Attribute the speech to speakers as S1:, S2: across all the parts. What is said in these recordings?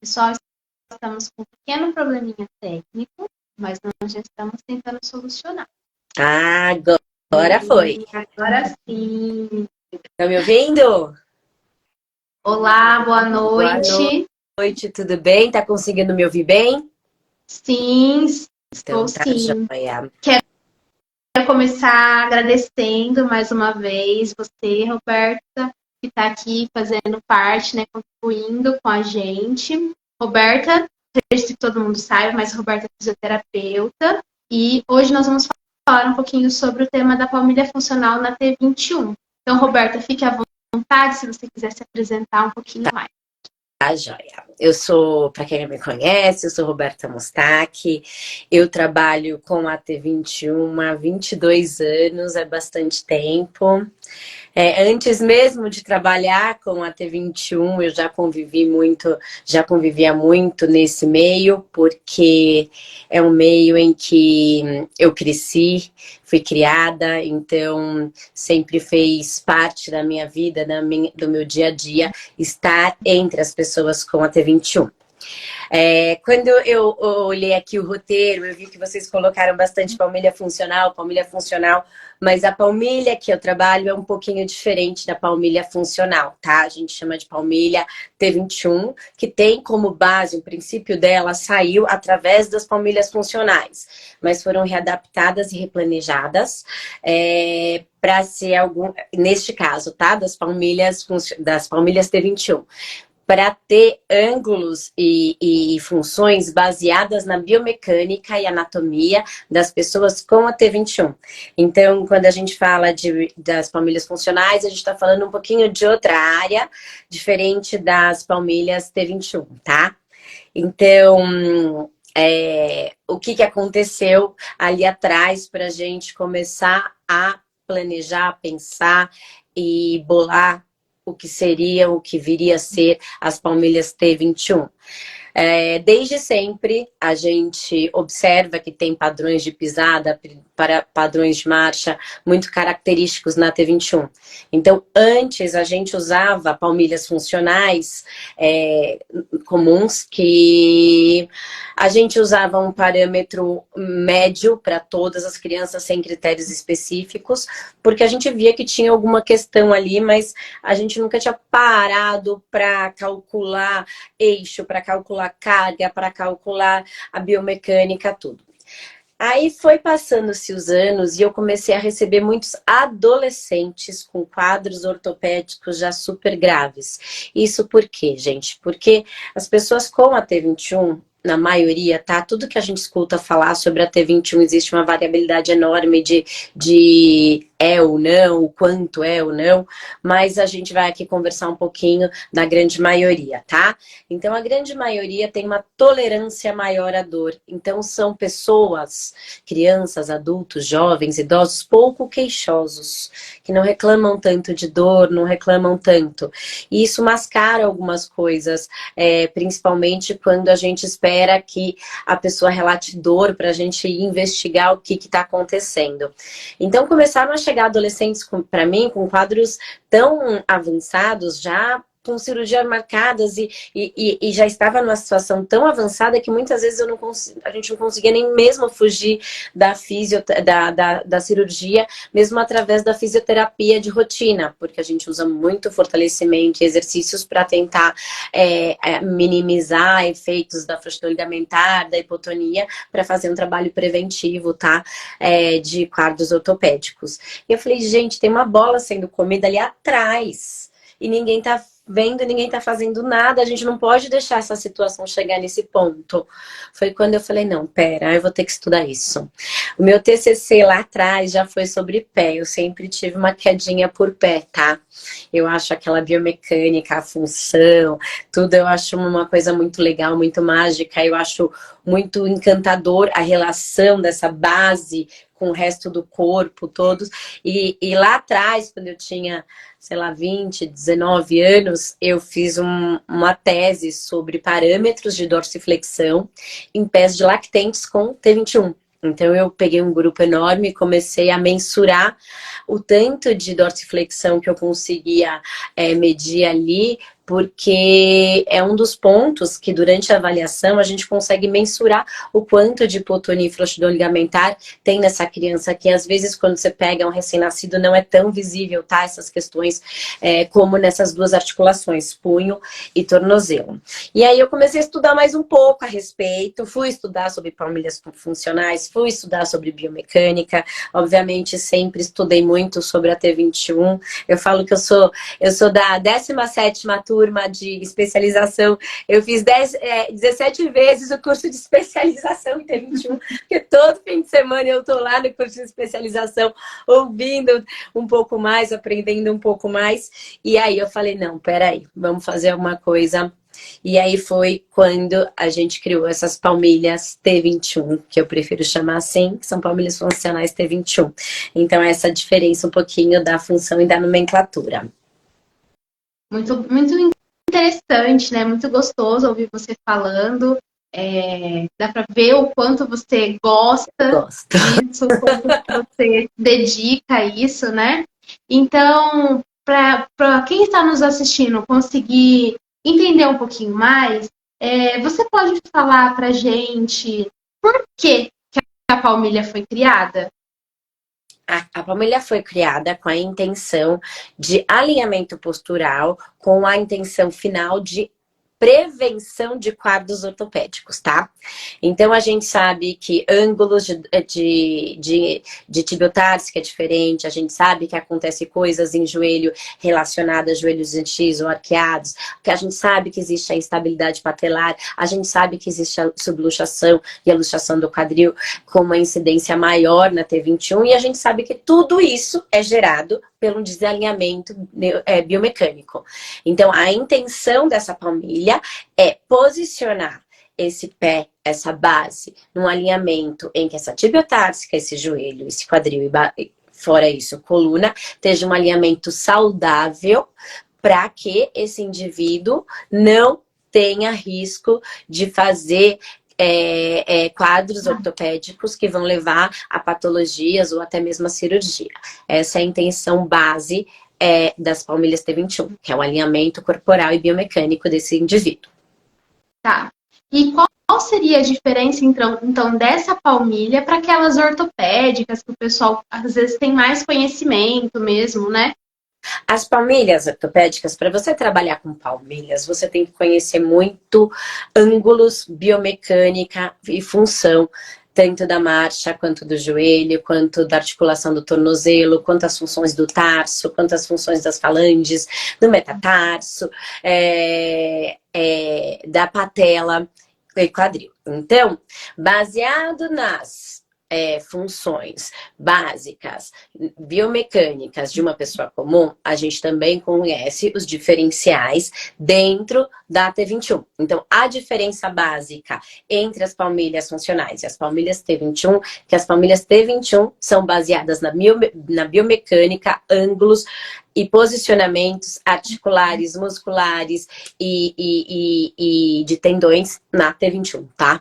S1: Pessoal, estamos com um pequeno probleminha técnico, mas nós já estamos tentando solucionar.
S2: Ah, agora foi.
S1: Agora sim.
S2: Tá me ouvindo?
S1: Olá, boa
S2: Boa
S1: noite.
S2: noite, tudo bem? Tá conseguindo me ouvir bem?
S1: Sim, estou
S2: Então tá
S1: sim.
S2: joia.
S1: Quero começar agradecendo mais uma vez você, Roberta, que está aqui fazendo parte, né, contribuindo com a gente. Roberta, não sei se todo mundo sabe, mas Roberta é fisioterapeuta. E hoje nós vamos falar um pouquinho sobre o tema da palmilha funcional na T21. Então, Roberta, fique à vontade se você quiser se apresentar um pouquinho mais.
S2: Tá joia. Eu sou, para quem não me conhece, eu sou Roberta Mostacchi. Eu trabalho com a T21 há 22 anos, é bastante tempo. Antes mesmo de trabalhar com a T21, eu já convivia muito nesse meio, porque é um meio em que eu cresci, fui criada, então sempre fez parte da minha vida, do meu dia a dia, estar entre as pessoas com a T21. Quando eu olhei aqui o roteiro, eu vi que vocês colocaram bastante palmilha funcional, mas a palmilha que eu trabalho é um pouquinho diferente da palmilha funcional, tá? A gente chama de palmilha T21, que tem como base, o princípio dela saiu através das palmilhas funcionais, mas foram readaptadas e replanejadas para ser neste caso, tá? Das palmilhas T21 para ter ângulos e funções baseadas na biomecânica e anatomia das pessoas com a T21. Então, quando a gente fala das palmilhas funcionais, a gente está falando um pouquinho de outra área, diferente das palmilhas T21, tá? Então, o que aconteceu ali atrás para a gente começar a planejar, pensar e bolar o que viria a ser as palmilhas T21. Desde sempre, a gente observa que tem padrões de pisada, para padrões de marcha muito característicos na T21. Então, antes a gente usava palmilhas funcionais comuns, que a gente usava um parâmetro médio para todas as crianças sem critérios específicos, porque a gente via que tinha alguma questão ali, mas a gente nunca tinha parado para calcular eixo, para calcular carga, para calcular a biomecânica, tudo. Aí foi passando-se os anos e eu comecei a receber muitos adolescentes com quadros ortopédicos já super graves. Isso por quê, gente? Porque as pessoas com a T21, na maioria, tá? Tudo que a gente escuta falar sobre a T21, existe uma variabilidade enorme de ou não, o quanto é ou não, mas a gente vai aqui conversar um pouquinho da grande maioria, tá? Então, a grande maioria tem uma tolerância maior à dor. Então, são pessoas, crianças, adultos, jovens, idosos, pouco queixosos, que não reclamam tanto de dor, não reclamam tanto. E isso mascara algumas coisas, principalmente quando a gente espera que a pessoa relate dor para a gente investigar o que está acontecendo. Então, começaram a chegar adolescentes para mim com quadros tão avançados, já com cirurgias marcadas e já estava numa situação tão avançada que muitas vezes a gente não conseguia nem mesmo fugir da cirurgia, mesmo através da fisioterapia de rotina, porque a gente usa muito fortalecimento e exercícios para tentar minimizar efeitos da frouxidão ligamentar, da hipotonia, para fazer um trabalho preventivo, tá? De quadros ortopédicos. E eu falei, gente, tem uma bola sendo comida ali atrás e ninguém tá vendo, ninguém tá fazendo nada, a gente não pode deixar essa situação chegar nesse ponto. Foi quando eu falei, não, pera, eu vou ter que estudar isso. O meu TCC lá atrás já foi sobre pé, eu sempre tive uma quedinha por pé, tá? Eu acho aquela biomecânica, a função, tudo eu acho uma coisa muito legal, muito mágica, eu acho muito encantador a relação dessa base com o resto do corpo, todos. E lá atrás, quando eu tinha, sei lá, 20, 19 anos, eu fiz uma tese sobre parâmetros de dorsiflexão em pés de lactentes com T21. Então, eu peguei um grupo enorme e comecei a mensurar o tanto de dorsiflexão que eu conseguia medir ali porque é um dos pontos que durante a avaliação a gente consegue mensurar o quanto de hipotonia e frouxidão ligamentar tem nessa criança, que às vezes quando você pega um recém-nascido não é tão visível, tá? Essas questões como nessas duas articulações, punho e tornozelo. E aí eu comecei a estudar mais um pouco a respeito, fui estudar sobre palmilhas funcionais, fui estudar sobre biomecânica, obviamente sempre estudei muito sobre a T21, eu falo que eu sou da 17ª turma de especialização, eu fiz 17 vezes o curso de especialização em T21, porque todo fim de semana eu tô lá no curso de especialização, ouvindo um pouco mais, aprendendo um pouco mais, e aí eu falei, não, peraí, vamos fazer alguma coisa. E aí foi quando a gente criou essas palmilhas T21, que eu prefiro chamar assim, que são palmilhas funcionais T21. Então, essa diferença um pouquinho da função e da nomenclatura.
S1: Muito, muito interessante, né? Muito gostoso ouvir você falando. Dá para ver o quanto você gosta disso, o quanto você dedica a isso, né? Então, para quem está nos assistindo conseguir entender um pouquinho mais, você pode falar para a gente por que a palmilha foi criada?
S2: A palmilha foi criada com a intenção de alinhamento postural, com a intenção final de prevenção de quadros ortopédicos, tá? Então, a gente sabe que ângulos de tibiotársicas é diferente, a gente sabe que acontece coisas em joelho relacionadas a joelhos antis ou arqueados, que a gente sabe que existe a instabilidade patelar, a gente sabe que existe a subluxação e a luxação do quadril com uma incidência maior na T21, e a gente sabe que tudo isso é gerado pelo desalinhamento biomecânico. Então, a intenção dessa palmilha é posicionar esse pé, essa base, num alinhamento em que essa tibiotársica, esse joelho, esse quadril e fora isso, coluna, esteja um alinhamento saudável para que esse indivíduo não tenha risco de fazer quadros ortopédicos que vão levar a patologias ou até mesmo a cirurgia. Essa é a intenção base das palmilhas T21, que é o alinhamento corporal e biomecânico desse indivíduo.
S1: Tá. E qual seria a diferença, então dessa palmilha para aquelas ortopédicas que o pessoal às vezes tem mais conhecimento mesmo, né?
S2: As palmilhas ortopédicas, para você trabalhar com palmilhas, você tem que conhecer muito ângulos, biomecânica e função, tanto da marcha, quanto do joelho, quanto da articulação do tornozelo, quanto as funções do tarso, quanto as funções das falanges, do metatarso, da patela e quadril. Então, baseado nas funções básicas, biomecânicas de uma pessoa comum, a gente também conhece os diferenciais dentro da T21. Então, a diferença básica entre as palmilhas funcionais e as palmilhas T21, que as palmilhas T21 são baseadas na biomecânica, ângulos e posicionamentos articulares, musculares e de tendões na T21, tá?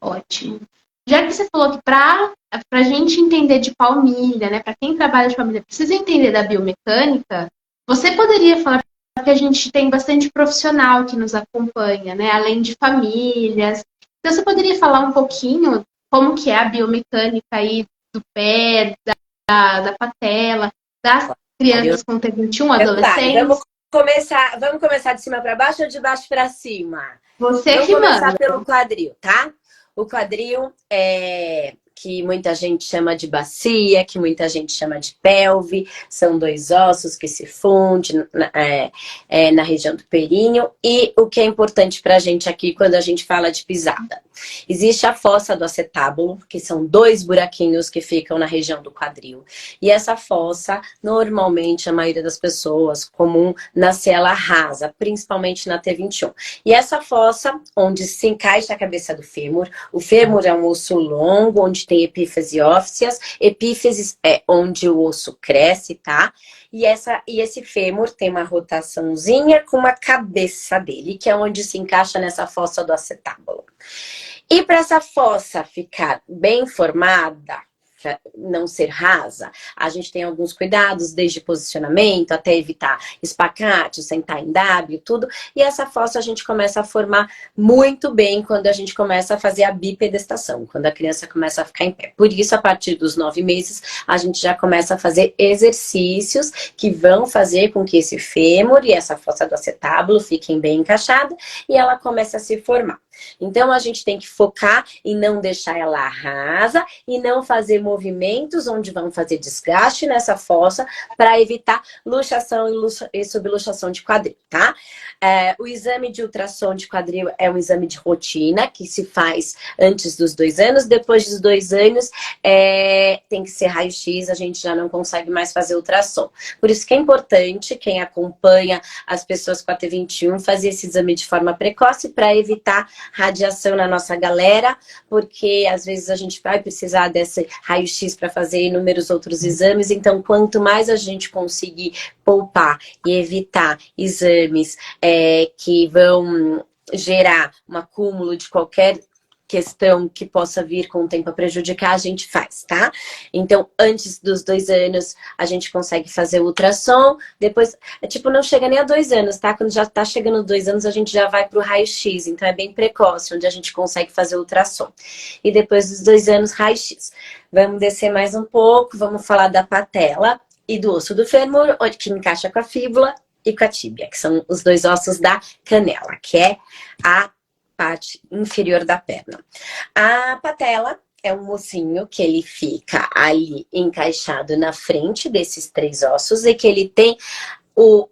S1: Ótimo. Já que você falou que para a gente entender de palmilha, né, para quem trabalha de palmilha, precisa entender da biomecânica, você poderia falar que a gente tem bastante profissional que nos acompanha, né, além de famílias. Então, você poderia falar um pouquinho como que é a biomecânica aí do pé, da patela, das crianças com T21, adolescentes?
S2: Vamos começar de cima para baixo ou de baixo para cima?
S1: Você
S2: vamos
S1: que
S2: começar
S1: manda.
S2: pelo quadril, tá? O quadril que muita gente chama de bacia, que muita gente chama de pelve, são dois ossos que se fundem na região do períneo. E o que é importante para a gente aqui quando a gente fala de pisada? Existe a fossa do acetábulo, que são dois buraquinhos que ficam na região do quadril. E essa fossa, normalmente, a maioria das pessoas, comum, nasce ela rasa, principalmente na T21. E essa fossa, onde se encaixa a cabeça do fêmur, o fêmur é um osso longo, onde tem epífise ósseas, epífises é onde o osso cresce, tá? E esse fêmur tem uma rotaçãozinha com uma cabeça dele, que é onde se encaixa nessa fossa do acetábulo. E para essa fossa ficar bem formada, não ser rasa, a gente tem alguns cuidados, desde posicionamento até evitar espacate, sentar em W, tudo. E essa fossa a gente começa a formar muito bem quando a gente começa a fazer a bipedestação, quando a criança começa a ficar em pé. Por isso, a partir dos 9 meses, a gente já começa a fazer exercícios que vão fazer com que esse fêmur e essa fossa do acetábulo fiquem bem encaixadas e ela comece a se formar. Então, a gente tem que focar em não deixar ela rasa e não fazer movimentos onde vão fazer desgaste nessa fossa para evitar luxação e subluxação de quadril, tá? O exame de ultrassom de quadril é um exame de rotina que se faz antes dos 2 anos. Depois dos 2 anos, tem que ser raio-x, a gente já não consegue mais fazer ultrassom. Por isso que é importante, quem acompanha as pessoas com a T21, fazer esse exame de forma precoce para evitar radiação na nossa galera, porque às vezes a gente vai precisar desse raio-x para fazer inúmeros outros exames. Então, quanto mais a gente conseguir poupar e evitar exames que vão gerar um acúmulo de qualquer questão que possa vir com o tempo a prejudicar, a gente faz, tá? Então, antes dos 2 anos, a gente consegue fazer o ultrassom, depois, não chega nem a 2 anos, tá? Quando já tá chegando 2 anos, a gente já vai pro raio-x, então é bem precoce, onde a gente consegue fazer o ultrassom. E depois dos 2 anos, raio-x. Vamos descer mais um pouco, vamos falar da patela e do osso do fêmur, onde que encaixa com a fíbula e com a tíbia, que são os 2 ossos da canela, que é a parte inferior da perna. A patela é um ossinho que ele fica ali encaixado na frente desses 3 ossos e que ele tem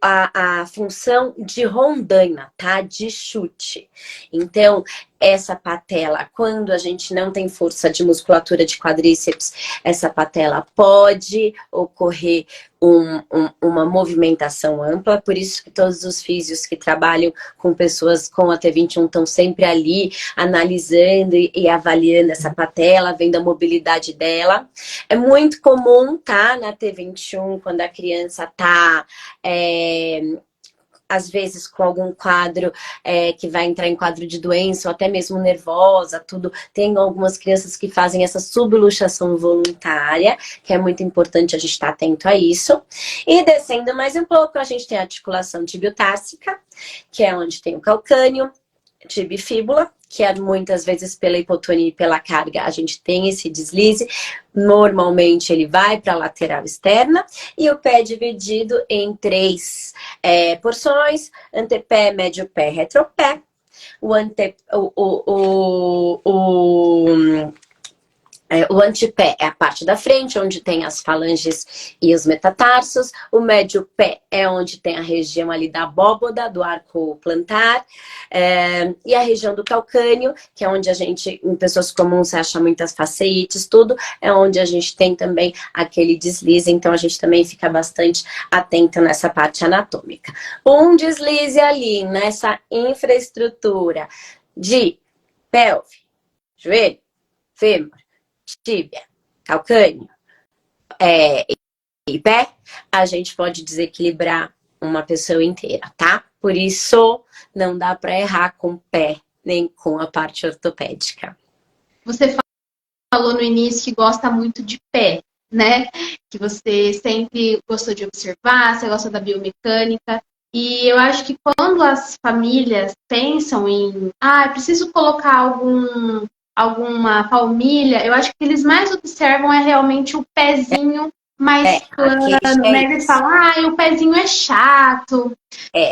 S2: a função de rondanha, tá? De chute. Então, essa patela, quando a gente não tem força de musculatura de quadríceps, essa patela pode ocorrer uma movimentação ampla, por isso que todos os físios que trabalham com pessoas com a T21 estão sempre ali, analisando e avaliando essa patela, vendo a mobilidade dela. É muito comum, tá, na T21, quando a criança tá às vezes com algum quadro que vai entrar em quadro de doença, ou até mesmo nervosa, tudo. Tem algumas crianças que fazem essa subluxação voluntária, que é muito importante a gente estar atento a isso. E descendo mais um pouco, a gente tem a articulação tibiotársica, que é onde tem o calcânio, tibifíbula, que é muitas vezes pela hipotonia e pela carga, a gente tem esse deslize. Normalmente ele vai para a lateral externa e o pé é dividido em 3 porções: antepé, médio pé, retropé. O antepé é a parte da frente, onde tem as falanges e os metatarsos. O médio pé é onde tem a região ali da abóboda, do arco plantar. E a região do calcânio, que é onde a gente, em pessoas comuns, acha muitas faceites, tudo. É onde a gente tem também aquele deslize. Então, a gente também fica bastante atento nessa parte anatômica. Um deslize ali, nessa infraestrutura de pelve, joelho, fêmur, tíbia, calcânio e pé, a gente pode desequilibrar uma pessoa inteira, tá? Por isso, não dá para errar com o pé, nem com a parte ortopédica.
S1: Você falou no início que gosta muito de pé, né? Que você sempre gostou de observar, você gosta da biomecânica. E eu acho que quando as famílias pensam em, preciso colocar alguma palmilha, eu acho que eles mais observam realmente o pezinho mais plano, né? Eles falam, o pezinho é chato.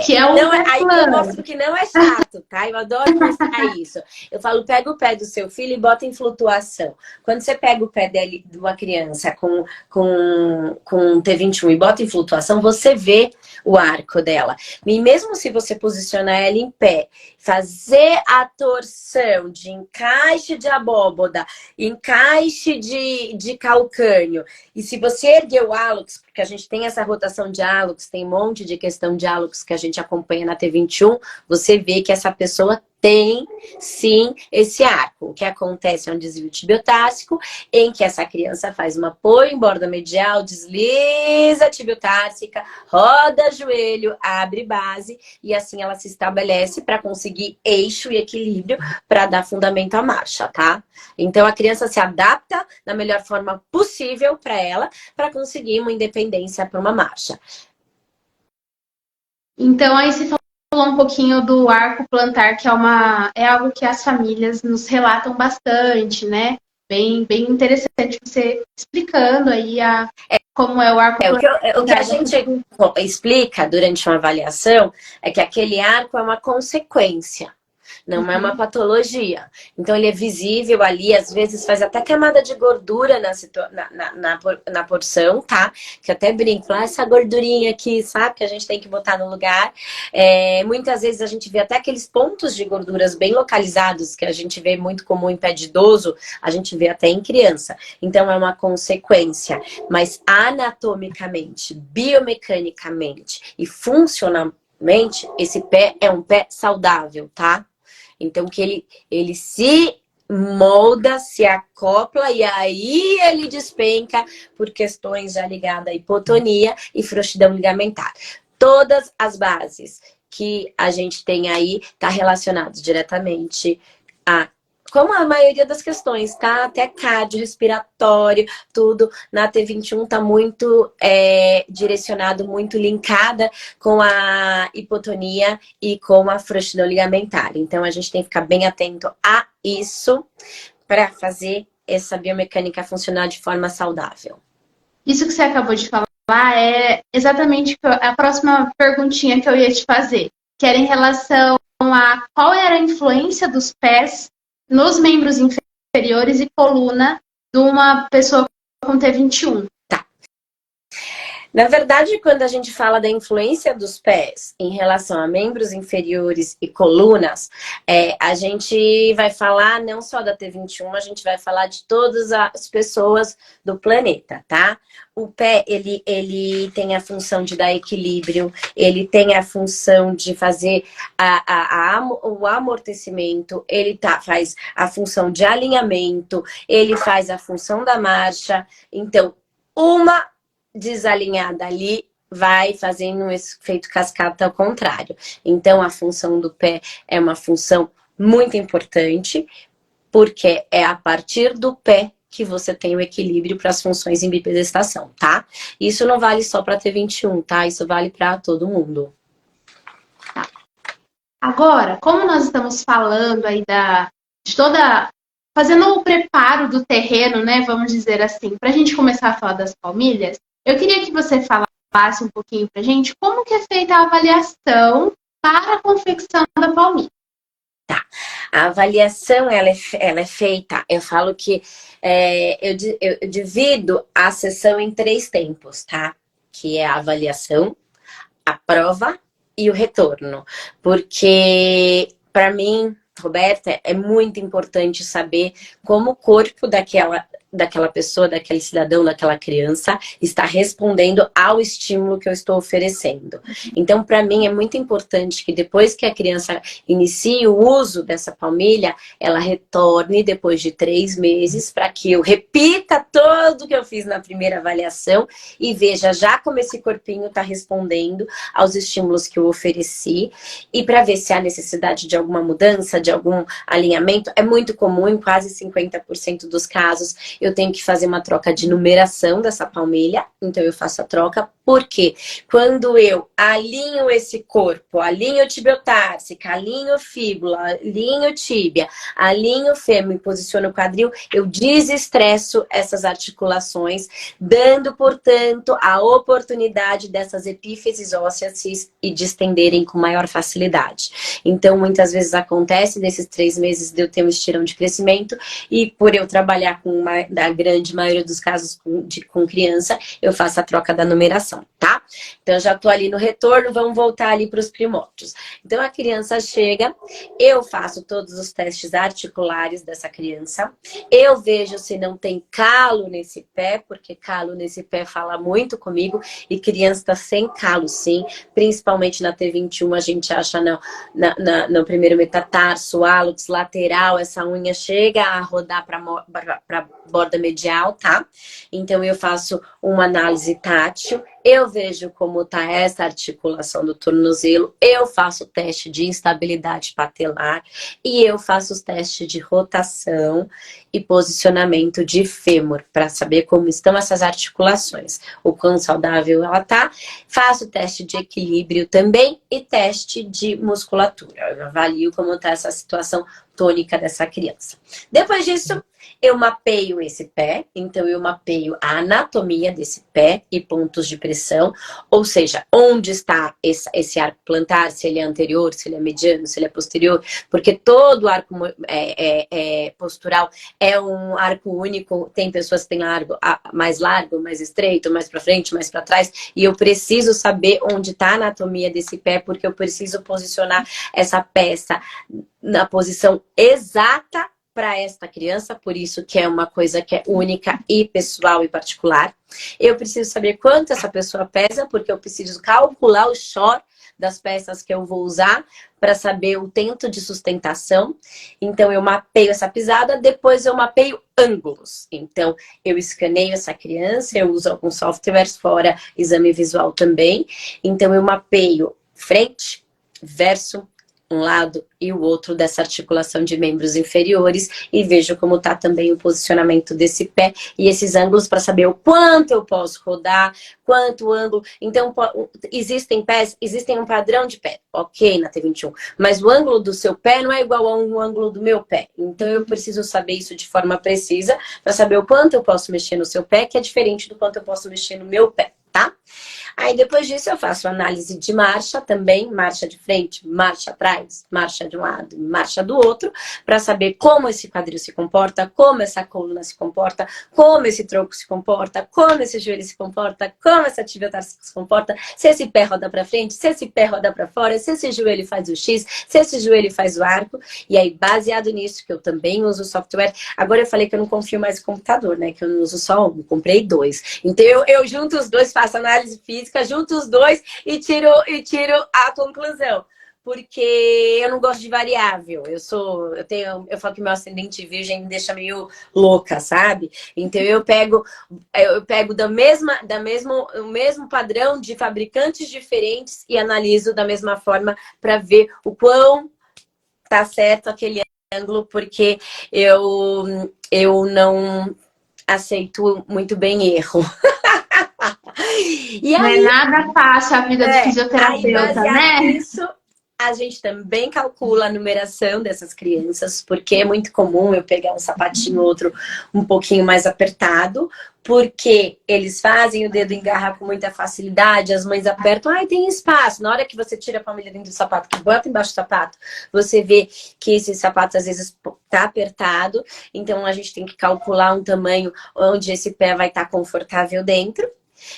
S1: Que é
S2: não, aí eu mostro que não é chato, tá? Eu adoro mostrar isso. Eu falo, pega o pé do seu filho e bota em flutuação. Quando você pega o pé de uma criança com T21 e bota em flutuação, você vê o arco dela. E mesmo se você posicionar ela em pé, fazer a torção de encaixe de abóboda, encaixe de calcânio, e se você erguer o hálux, porque a gente tem essa rotação de hálux, tem um monte de questão de hálux que a gente acompanha na T21, você vê que essa pessoa Tem, sim, esse arco. O que acontece é um desvio tibiotársicos, em que essa criança faz um apoio em borda medial, desliza a tibiotársica, roda joelho, abre base, e assim ela se estabelece para conseguir eixo e equilíbrio para dar fundamento à marcha, tá? Então a criança se adapta da melhor forma possível para ela, para conseguir uma independência para uma marcha.
S1: Então, aí você falou um pouquinho do arco plantar, que é algo que as famílias nos relatam bastante, né? Bem interessante você explicando aí como é o arco plantar.
S2: O que a gente explica durante uma avaliação é que aquele arco é uma consequência. Não é uma patologia. Então, ele é visível ali, às vezes faz até camada de gordura na porção, tá? Que eu até brinco, essa gordurinha aqui, sabe? Que a gente tem que botar no lugar. Muitas vezes a gente vê até aqueles pontos de gorduras bem localizados, que a gente vê muito comum em pé de idoso, a gente vê até em criança. Então, é uma consequência. Mas anatomicamente, biomecanicamente e funcionalmente, esse pé é um pé saudável, tá? Então, que ele se molda, se acopla e aí ele despenca por questões já ligadas à hipotonia e frouxidão ligamentar. Todas as bases que a gente tem aí tá relacionadas diretamente a, como a maioria das questões, tá? Até cardiorrespiratório, tudo na T21 tá muito direcionado, muito linkada com a hipotonia e com a frouxidão ligamentar. Então, a gente tem que ficar bem atento a isso para fazer essa biomecânica funcionar de forma saudável.
S1: Isso que você acabou de falar é exatamente a próxima perguntinha que eu ia te fazer, que era em relação a qual era a influência dos pés nos membros inferiores e coluna de uma pessoa com T21.
S2: Tá. Na verdade, quando a gente fala da influência dos pés em relação a membros inferiores e colunas, a gente vai falar não só da T21, a gente vai falar de todas as pessoas do planeta, tá? O pé, ele tem a função de dar equilíbrio, ele tem a função de fazer o amortecimento, ele faz a função de alinhamento, ele faz a função da marcha. Então, uma desalinhada ali vai fazendo um efeito cascata ao contrário. Então, a função do pé é uma função muito importante, porque é a partir do pé que você tem o equilíbrio para as funções em bipedestação, tá? Isso não vale só para T21, tá? Isso vale para todo mundo.
S1: Tá. Agora, como nós estamos falando aí fazendo o preparo do terreno, né, vamos dizer assim, para a gente começar a falar das palmilhas, eu queria que você falasse um pouquinho para a gente como que é feita a avaliação para a confecção da palmilha.
S2: Tá. A avaliação, ela é feita, eu falo que eu divido a sessão em 3 tempos, tá? Que é a avaliação, a prova e o retorno. Porque, para mim, Roberta, é muito importante saber como o corpo daquela pessoa, daquele cidadão, daquela criança está respondendo ao estímulo que eu estou oferecendo. Então, para mim, é muito importante que depois que a criança inicie o uso dessa palmilha, ela retorne depois de 3 meses para que eu repita tudo que eu fiz na primeira avaliação e veja já como esse corpinho está respondendo aos estímulos que eu ofereci e para ver se há necessidade de alguma mudança, de algum alinhamento. É muito comum, em quase 50% dos casos, eu tenho que fazer uma troca de numeração dessa palmilha, então eu faço a troca, porque quando eu alinho esse corpo, alinho tibiotársica, alinho fíbula, alinho tíbia, alinho fêmur e posiciono o quadril, eu desestresso essas articulações, dando, portanto, a oportunidade dessas epífises ósseas se distenderem com maior facilidade. Então, muitas vezes acontece nesses 3 meses de eu ter um estirão de crescimento e por eu trabalhar com da grande maioria dos casos com criança, eu faço a troca da numeração, tá? Então, eu já tô ali no retorno, vamos voltar ali para os primórdios. Então, a criança chega, eu faço todos os testes articulares dessa criança, eu vejo se não tem calo nesse pé, porque calo nesse pé fala muito comigo, e criança tá sem calo, sim, principalmente na T21, a gente acha no primeiro metatarso, hálux lateral, essa unha chega a rodar para borda medial, tá? Então, eu faço uma análise tátil, eu vejo como tá essa articulação do tornozelo, eu faço o teste de instabilidade patelar e eu faço os testes de rotação e posicionamento de fêmur para saber como estão essas articulações, o quão saudável ela tá. Faço teste de equilíbrio também e teste de musculatura. Eu avalio como tá essa situação tônica dessa criança. Depois disso, eu mapeio esse pé, então eu mapeio a anatomia desse pé e pontos de pressão, ou seja, onde está esse arco plantar, se ele é anterior, se ele é mediano, se ele é posterior, porque todo arco postural é um arco único, tem pessoas que têm mais largo, mais estreito, mais para frente, mais para trás, e eu preciso saber onde está a anatomia desse pé, porque eu preciso posicionar essa peça na posição exata para esta criança, por isso que é uma coisa que é única e pessoal e particular. Eu preciso saber quanto essa pessoa pesa, porque eu preciso calcular o short das peças que eu vou usar para saber o tempo de sustentação. Então, eu mapeio essa pisada, depois eu mapeio ângulos. Então, eu escaneio essa criança, eu uso alguns softwares fora exame visual também. Então, eu mapeio frente, verso, um lado e o outro dessa articulação de membros inferiores e vejo como está também o posicionamento desse pé e esses ângulos para saber o quanto eu posso rodar, quanto ângulo. Então, existem pés, existem um padrão de pé, ok, na T21, mas o ângulo do seu pé não é igual ao ângulo do meu pé. Então, eu preciso saber isso de forma precisa para saber o quanto eu posso mexer no seu pé, que é diferente do quanto eu posso mexer no meu pé, tá? Aí depois disso eu faço análise de marcha também, marcha de frente, marcha atrás, marcha de um lado, marcha do outro, para saber como esse quadril se comporta, como essa coluna se comporta, como esse tronco se comporta, como esse joelho se comporta, como essa tibia tarsica se comporta, se esse pé roda para frente, se esse pé roda para fora, se esse joelho faz o X, se esse joelho faz o arco. E aí, baseado nisso, que eu também uso software, agora eu falei que eu não confio mais no computador, né? Que eu não uso só um, comprei dois. Então eu junto os dois, faço análise física, junto os dois e tiro a conclusão. Porque eu não gosto de variável. Eu falo que meu ascendente virgem me deixa meio louca, sabe? Então eu pego o mesmo padrão de fabricantes diferentes e analiso da mesma forma para ver o quão tá certo aquele ângulo, porque eu não aceito muito bem erro.
S1: E aí, não é nada fácil a vida de fisioterapeuta, né?
S2: Nisso, a gente também calcula a numeração dessas crianças, porque é muito comum eu pegar um sapatinho outro um pouquinho mais apertado, porque eles fazem o dedo engarrar com muita facilidade, as mães apertam, tem espaço. Na hora que você tira a família dentro do sapato, que bota embaixo do sapato, você vê que esse sapato às vezes tá apertado, então a gente tem que calcular um tamanho onde esse pé vai estar confortável dentro.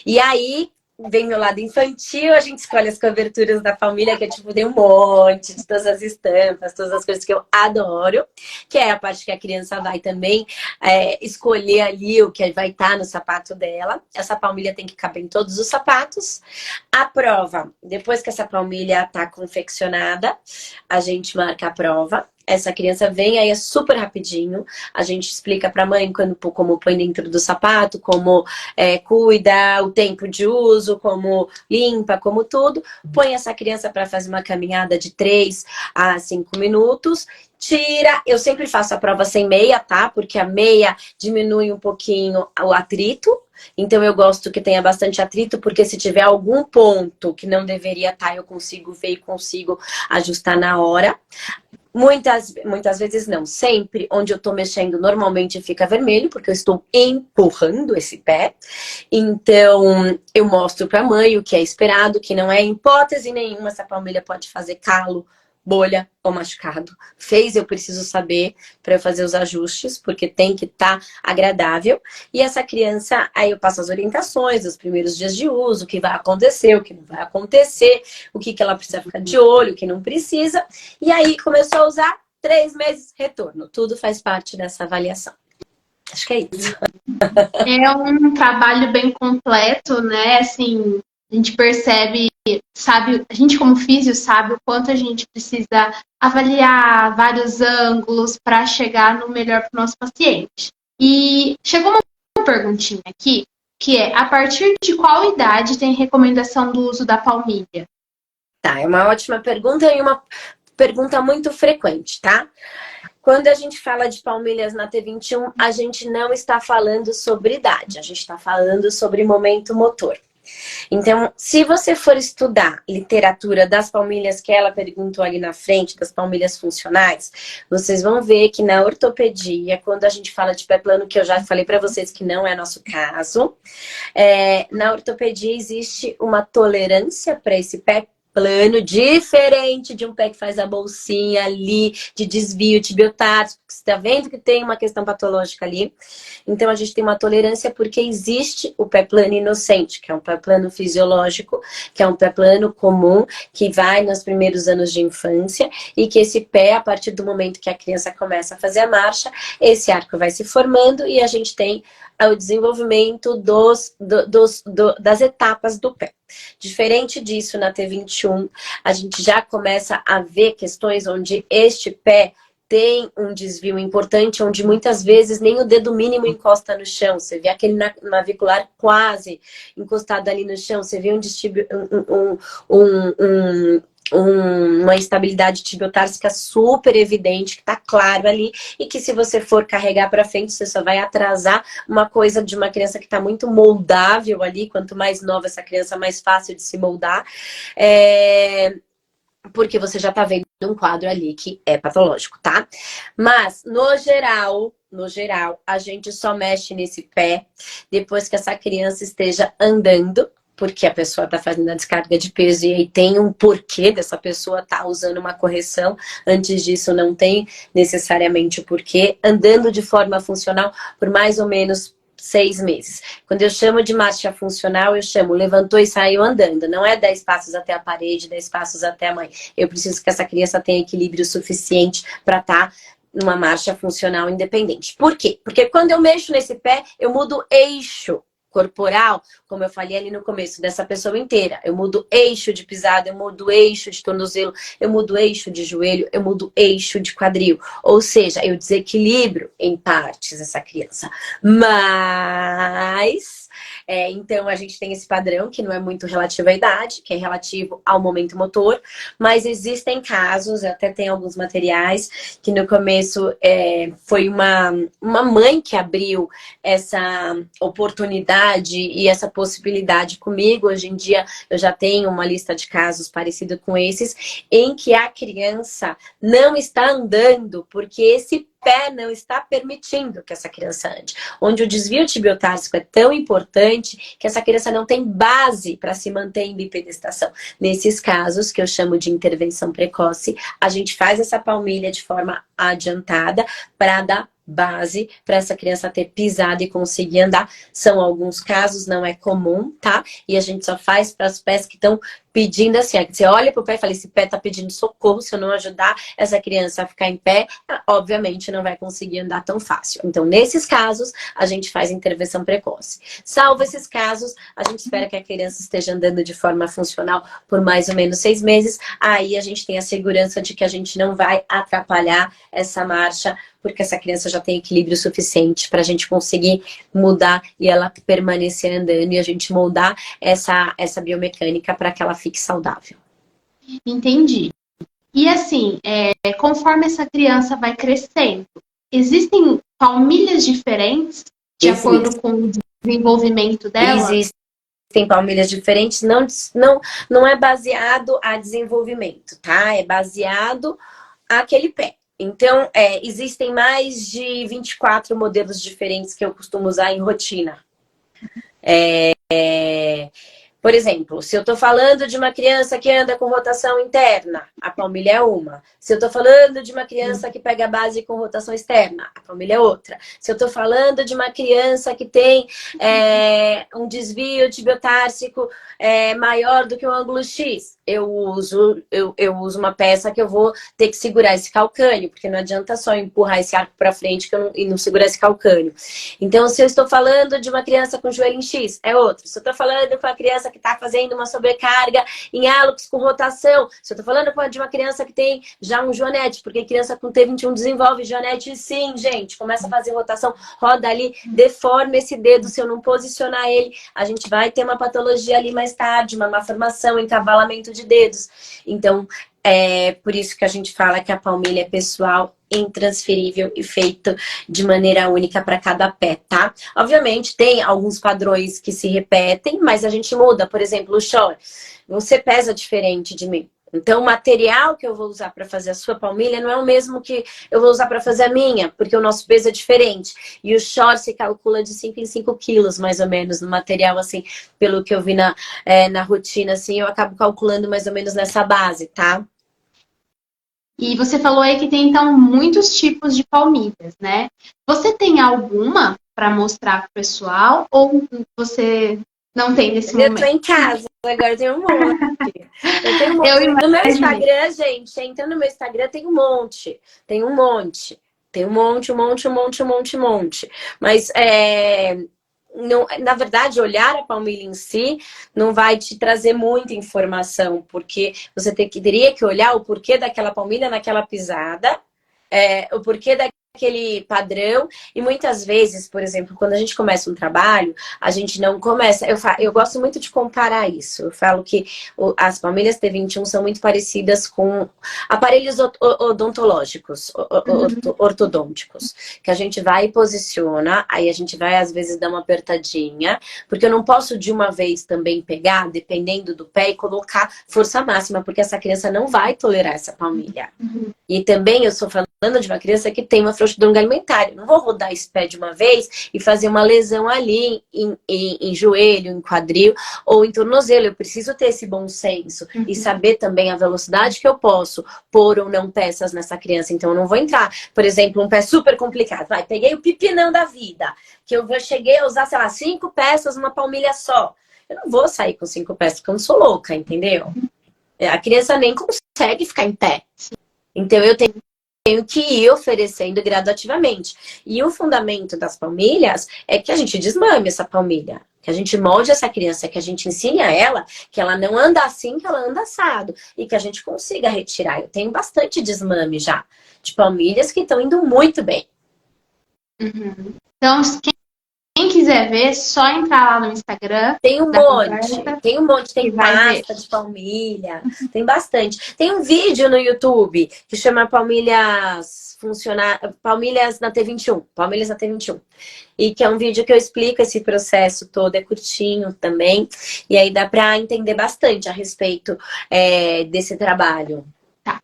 S2: E aí, vem meu lado infantil, a gente escolhe as coberturas da família, que tem um monte de todas as estampas, todas as coisas que eu adoro, que é a parte que a criança vai também escolher ali o que vai estar no sapato dela. Essa palmilha tem que caber em todos os sapatos. A prova, depois que essa palmilha está confeccionada, a gente marca a prova. Essa criança vem, aí é super rapidinho. A gente explica para a mãe como põe dentro do sapato, como cuida, o tempo de uso, como limpa, como tudo. Põe essa criança para fazer uma caminhada de 3 a 5 minutos. Tira, eu sempre faço a prova sem meia, tá? Porque a meia diminui um pouquinho o atrito. Então eu gosto que tenha bastante atrito, porque se tiver algum ponto que não deveria estar, eu consigo ver e consigo ajustar na hora. Muitas vezes não, sempre onde eu tô mexendo normalmente fica vermelho, porque eu estou empurrando esse pé. Então eu mostro pra mãe o que é esperado, que não é hipótese nenhuma, essa palmilha pode fazer calo, bolha ou machucado. Fez, eu preciso saber para eu fazer os ajustes, porque tem que estar agradável. E essa criança, aí eu passo as orientações, os primeiros dias de uso, o que vai acontecer, o que não vai acontecer, o que ela precisa ficar de olho, o que não precisa. E aí começou a usar, 3 meses, retorno. Tudo faz parte dessa avaliação. Acho que é isso.
S1: É um trabalho bem completo, né? Assim, a gente percebe, sabe, a gente como físio sabe o quanto a gente precisa avaliar vários ângulos para chegar no melhor para o nosso paciente. E chegou uma perguntinha aqui, que é, a partir de qual idade tem recomendação do uso da palmilha?
S2: Tá, é uma ótima pergunta e uma pergunta muito frequente, tá? Quando a gente fala de palmilhas na T21, a gente não está falando sobre idade, a gente está falando sobre momento motor. Então, se você for estudar literatura das palmilhas que ela perguntou ali na frente, das palmilhas funcionais, vocês vão ver que na ortopedia, quando a gente fala de pé plano, que eu já falei para vocês que não é nosso caso, na ortopedia existe uma tolerância para esse pé plano, diferente de um pé que faz a bolsinha ali, de desvio tibiotársio, que você está vendo que tem uma questão patológica ali. Então, a gente tem uma tolerância porque existe o pé plano inocente, que é um pé plano fisiológico, que é um pé plano comum, que vai nos primeiros anos de infância, e que esse pé, a partir do momento que a criança começa a fazer a marcha, esse arco vai se formando e a gente tem o desenvolvimento das etapas do pé. Diferente disso, na T21, a gente já começa a ver questões onde este pé tem um desvio importante, onde muitas vezes nem o dedo mínimo encosta no chão. Você vê aquele navicular quase encostado ali no chão. Você vê uma instabilidade tibiotársica super evidente, que está claro ali, e que se você for carregar para frente, você só vai atrasar uma coisa de uma criança que está muito moldável ali. Quanto mais nova essa criança, mais fácil de se moldar. Porque você já tá vendo um quadro ali que é patológico, tá? Mas, no geral, a gente só mexe nesse pé depois que essa criança esteja andando, porque a pessoa tá fazendo a descarga de peso e aí tem um porquê dessa pessoa tá usando uma correção. Antes disso, não tem necessariamente o porquê. Andando de forma funcional por mais ou menos 6 meses. Quando eu chamo de marcha funcional, eu chamo levantou e saiu andando. Não é 10 passos até a parede, 10 passos até a mãe. Eu preciso que essa criança tenha equilíbrio suficiente para estar numa marcha funcional independente. Por quê? Porque quando eu mexo nesse pé, eu mudo eixo corporal, como eu falei ali no começo, dessa pessoa inteira. Eu mudo eixo de pisada, eu mudo eixo de tornozelo, eu mudo eixo de joelho, eu mudo eixo de quadril. Ou seja, eu desequilibro em partes essa criança. Mas, então a gente tem esse padrão que não é muito relativo à idade, que é relativo ao momento motor, mas existem casos, eu até tenho alguns materiais, que no começo foi uma mãe que abriu essa oportunidade e essa possibilidade comigo. Hoje em dia eu já tenho uma lista de casos parecida com esses, em que a criança não está andando porque esse pé não está permitindo que essa criança ande. Onde o desvio tibiotársico é tão importante que essa criança não tem base para se manter em bipedestação. Nesses casos, que eu chamo de intervenção precoce, a gente faz essa palmilha de forma adiantada para dar base para essa criança ter pisado e conseguir andar. São alguns casos, não é comum, tá? E a gente só faz para os pés que estão pedindo assim. Você olha pro pé e fala, esse pé tá pedindo socorro, se eu não ajudar essa criança a ficar em pé, obviamente não vai conseguir andar tão fácil. Então, nesses casos, a gente faz intervenção precoce. Salvo esses casos, a gente espera que a criança esteja andando de forma funcional por mais ou menos 6 meses. Aí a gente tem a segurança de que a gente não vai atrapalhar essa marcha, porque essa criança já tem equilíbrio suficiente para a gente conseguir mudar e ela permanecer andando e a gente moldar essa biomecânica para que ela fique saudável.
S1: Entendi. E assim, conforme essa criança vai crescendo, existem palmilhas diferentes de acordo com o desenvolvimento dela?
S2: Existem palmilhas diferentes, não é baseado a desenvolvimento, tá? É baseado àquele pé. Então, existem mais de 24 modelos diferentes que eu costumo usar em rotina. Por exemplo, se eu estou falando de uma criança que anda com rotação interna, a palmilha é uma. Se eu estou falando de uma criança que pega a base com rotação externa, a palmilha é outra. Se eu estou falando de uma criança que tem um desvio tibiotársico maior do que o ângulo X, eu uso uma peça que eu vou ter que segurar esse calcânio, porque não adianta só empurrar esse arco para frente e não segurar esse calcânio. Então, se eu estou falando de uma criança com joelho em X, é outro. Se eu estou falando com uma criança que está fazendo uma sobrecarga em hálux com rotação, se eu estou falando de uma criança que tem já um joanete, porque criança com T21 desenvolve joanete, sim, gente, começa a fazer rotação, roda ali, deforma esse dedo, se eu não posicionar ele, a gente vai ter uma patologia ali mais tarde, uma malformação, encavalamento de dedos. Então, é por isso que a gente fala que a palmilha é pessoal, intransferível e feito de maneira única para cada pé, tá? Obviamente, tem alguns padrões que se repetem, mas a gente muda. Por exemplo, o short. Você pesa diferente de mim. Então, o material que eu vou usar para fazer a sua palmilha não é o mesmo que eu vou usar para fazer a minha, porque o nosso peso é diferente. E o short se calcula de 5 em 5 quilos, mais ou menos, no material, assim, pelo que eu vi na rotina, assim, eu acabo calculando mais ou menos nessa base, tá?
S1: E você falou aí que tem, então, muitos tipos de palmilhas, né? Você tem alguma para mostrar pro pessoal ou você não tem nesse
S2: Eu tô
S1: momento?
S2: em casa, agora eu tenho um monte. Eu tenho um monte.
S1: Eu
S2: No meu
S1: imaginei.
S2: Instagram, gente, entrando no meu Instagram, tem um monte. Tem um monte. Tem um monte, um monte, um monte, um monte, um monte. Mas, não, na verdade, olhar a palmilha em si não vai te trazer muita informação, porque você teria que olhar o porquê daquela palmilha naquela pisada, o porquê daquele padrão, e muitas vezes, por exemplo, quando a gente começa um trabalho, a gente não começa. Eu gosto muito de comparar isso. Eu falo que as palmilhas T21 são muito parecidas com aparelhos odontológicos, ortodônticos, que a gente vai e posiciona, aí a gente vai às vezes dar uma apertadinha, porque eu não posso de uma vez também pegar, dependendo do pé, e colocar força máxima, porque essa criança não vai tolerar essa palmilha. E também eu estou falando de uma criança que tem uma frouxidão alimentar. Eu não vou rodar esse pé de uma vez e fazer uma lesão ali em joelho, em quadril ou em tornozelo. Eu preciso ter esse bom senso e saber também a velocidade que eu posso pôr ou não peças nessa criança. Então eu não vou entrar, por exemplo, um pé super complicado. Vai, peguei o pipinão da vida, que eu cheguei a usar, sei lá, 5 peças numa palmilha só. Eu não vou sair com 5 peças, porque eu não sou louca, entendeu? A criança nem consegue ficar em pé. Então, eu tenho que ir oferecendo gradativamente. E o fundamento das palmilhas é que a gente desmame essa palmilha. Que a gente molde essa criança, que a gente ensine a ela que ela não anda assim, que ela anda assado. E que a gente consiga retirar. Eu tenho bastante desmame já de palmilhas que estão indo muito bem.
S1: Então, quem quiser ver, só entrar lá no Instagram
S2: Tem um
S1: da
S2: monte,
S1: Roberta
S2: tem
S1: que vai ver.
S2: pasta de palmilha, tem bastante. Tem um vídeo no YouTube que chama Palmilhas na T21, Palmilhas na T21. E que é um vídeo que eu explico esse processo todo, é curtinho também. E aí dá para entender bastante a respeito desse trabalho.
S1: Tá.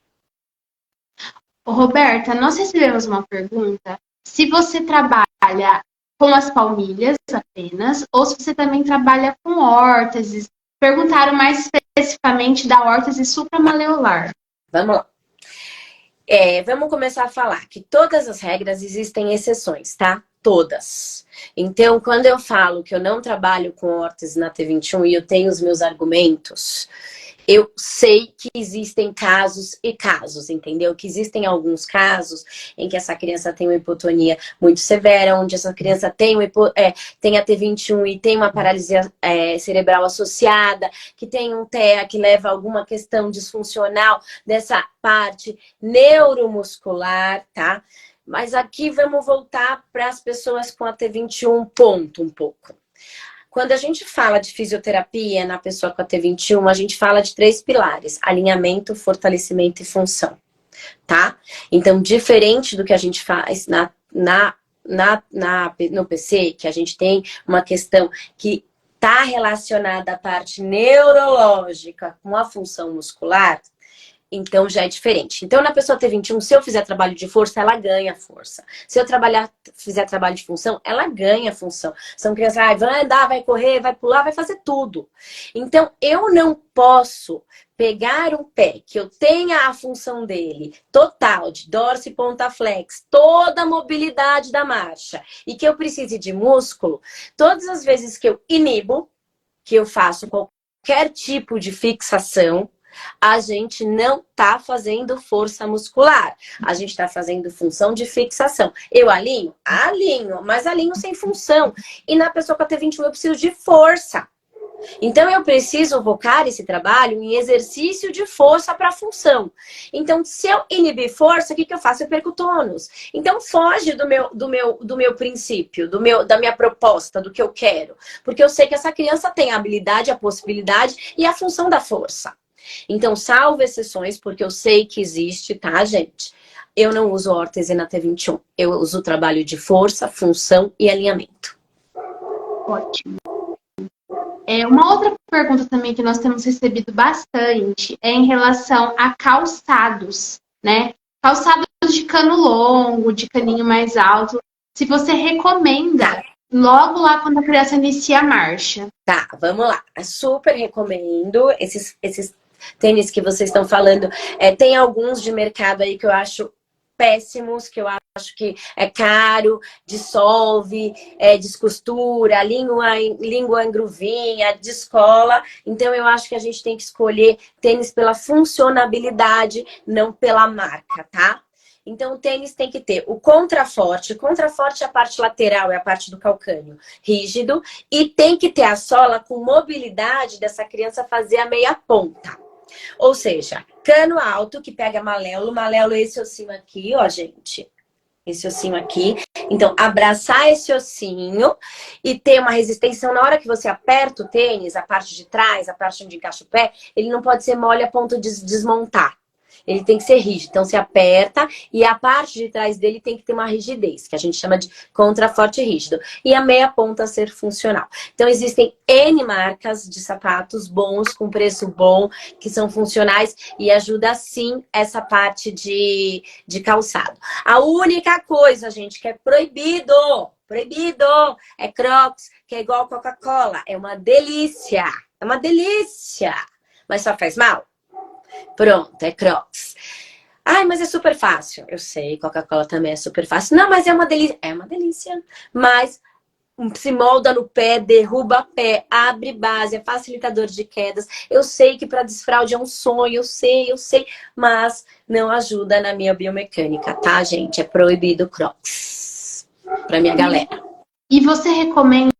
S1: Ô, Roberta, nós recebemos uma pergunta se você trabalha com as palmilhas apenas ou se você também trabalha com órteses. Perguntaram mais especificamente da órtese supramaleolar.
S2: Vamos lá. Vamos começar a falar que todas as regras existem exceções, tá? Todas. Então, quando eu falo que eu não trabalho com órtese na T21 e eu tenho os meus argumentos, eu sei que existem casos e casos, entendeu? Que existem alguns casos em que essa criança tem uma hipotonia muito severa, onde essa criança tem a T21 e tem uma paralisia cerebral associada, que tem um TEA que leva a alguma questão disfuncional dessa parte neuromuscular, tá? Mas aqui vamos voltar para as pessoas com a T21 ponto um pouco. Quando a gente fala de fisioterapia na pessoa com a T21, a gente fala de 3 pilares: alinhamento, fortalecimento e função, tá? Então, diferente do que a gente faz no PC, que a gente tem uma questão que está relacionada à parte neurológica com a função muscular, Então já é diferente. Então, na pessoa T21, se eu fizer trabalho de força, ela ganha força. Se eu fizer trabalho de função, ela ganha função. São crianças, vai andar, vai correr, vai pular, vai fazer tudo. Então, eu não posso pegar um pé que eu tenha a função dele total, de dorso e ponta flex, toda a mobilidade da marcha, e que eu precise de músculo, todas as vezes que eu inibo, que eu faço qualquer tipo de fixação, a gente não está fazendo força muscular. A gente está fazendo função de fixação. Eu alinho? Alinho, mas alinho sem função. E na pessoa com a T21 eu preciso de força. Então, eu preciso focar esse trabalho em exercício de força para função. Então, se eu inibir força, o que eu faço? Eu perco tônus. Então, foge do meu princípio, da minha proposta, do que eu quero. Porque eu sei que essa criança tem a habilidade, a possibilidade e a função da força. Então, salvo exceções, porque eu sei que existe, tá, gente? Eu não uso órtese na T21. Eu uso o trabalho de força, função e alinhamento.
S1: Ótimo. Uma outra pergunta também que nós temos recebido bastante é em relação a calçados, né? Calçados de cano longo, de caninho mais alto. Se você recomenda logo lá quando a criança inicia a marcha.
S2: Tá, vamos lá. Super recomendo esses tênis que vocês estão falando. Tem alguns de mercado aí que eu acho péssimos, que eu acho que é caro, dissolve, descostura, língua engruvinha, descola. Então, eu acho que a gente tem que escolher tênis pela funcionabilidade, não pela marca, tá? Então, o tênis tem que ter o contraforte. O contraforte é a parte lateral, é a parte do calcânio rígido. E tem que ter a sola com mobilidade dessa criança fazer a meia ponta. Ou seja, cano alto que pega malelo. Malelo é esse ossinho aqui, ó, gente. Esse ossinho aqui. Então, abraçar esse ossinho e ter uma resistência. Na hora que você aperta o tênis, a parte de trás, a parte onde encaixa o pé, ele não pode ser mole a ponto de desmontar. Ele tem que ser rígido. Então, você aperta e a parte de trás dele tem que ter uma rigidez, que a gente chama de contraforte rígido. E a meia ponta ser funcional. Então, existem N marcas de sapatos bons, com preço bom, que são funcionais e ajuda, sim, essa parte de calçado. A única coisa, gente, que é proibido é Crocs, que é igual Coca-Cola. É uma delícia. É uma delícia. Mas só faz mal? Pronto, é Crocs. Ai, mas é super fácil. Eu sei, Coca-Cola também é super fácil. Não, mas é uma delícia. É uma delícia. Mas se molda no pé, derruba pé, abre base, é facilitador de quedas. Eu sei que para desfraude é um sonho, eu sei. Mas não ajuda na minha biomecânica, tá, gente? É proibido Crocs. Pra minha galera.
S1: E você recomenda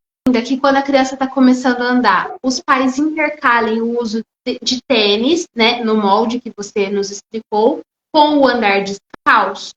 S1: que quando a criança está começando a andar, os pais intercalem o uso de tênis, né, no molde que você nos explicou, com o andar descalço?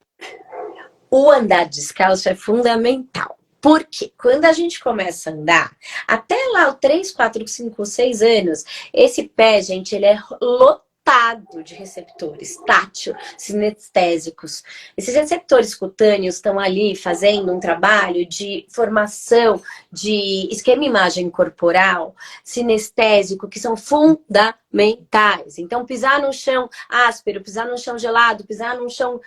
S2: O andar descalço é fundamental. Porque quando a gente começa a andar, até lá, 3, 4, 5, 6 anos, esse pé, gente, ele é lotado de receptores tátil, sinestésicos. Esses receptores cutâneos estão ali fazendo um trabalho de formação de esquema imagem corporal, sinestésico, que são fundamentais. Então, pisar no chão áspero, pisar no chão gelado, pisar no chão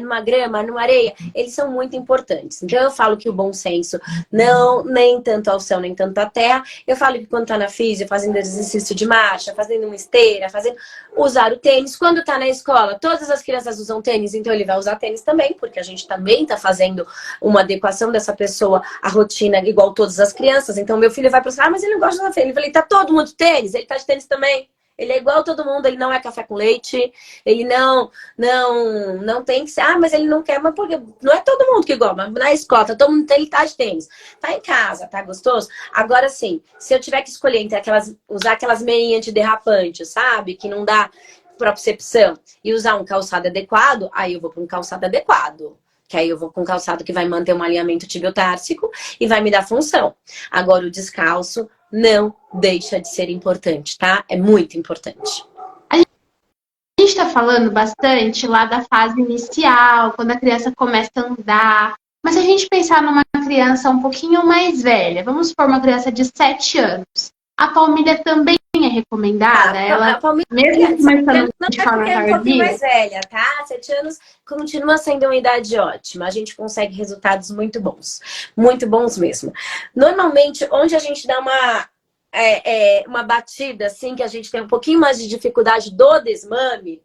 S2: numa grama, numa areia, eles são muito importantes. Então, eu falo que o bom senso, não nem tanto ao céu, nem tanto à terra. Eu falo que quando tá na física, fazendo exercício de marcha, fazendo uma esteira, usar o tênis. Quando tá na escola, todas as crianças usam tênis, então ele vai usar tênis também, porque a gente também tá fazendo uma adequação dessa pessoa à rotina igual todas as crianças. Então, meu filho vai pensar, mas ele não gosta de usar tênis. Eu falei, tá todo mundo de tênis? Ele tá de tênis também. Ele é igual a todo mundo, ele não é café com leite, ele não tem que ser, mas ele não quer, mas porque não é todo mundo que gosta, mas na escola, todo mundo tem, ele tá de tênis. Tá em casa, tá gostoso? Agora sim, se eu tiver que escolher entre usar aquelas meinhas antiderrapantes, sabe? Que não dá propriocepção, e usar um calçado adequado, aí eu vou para um calçado adequado. Que aí eu vou com um calçado que vai manter um alinhamento tibiotársico e vai me dar função. Agora o descalço não deixa de ser importante, tá? É muito importante.
S1: A gente está falando bastante lá da fase inicial, quando a criança começa a andar. Mas se a gente pensar numa criança um pouquinho mais velha, vamos supor uma criança de 7 anos. A palmilha também é recomendada?
S2: A
S1: Ela,
S2: palmilha,
S1: mesmo
S2: 7
S1: começando
S2: anos não
S1: de
S2: é
S1: forma
S2: porque é um pouquinho
S1: tardia?
S2: mais velha, tá? 7 anos continua sendo uma idade ótima. A gente consegue resultados muito bons mesmo. Normalmente, onde a gente dá uma batida, assim, que a gente tem um pouquinho mais de dificuldade do desmame,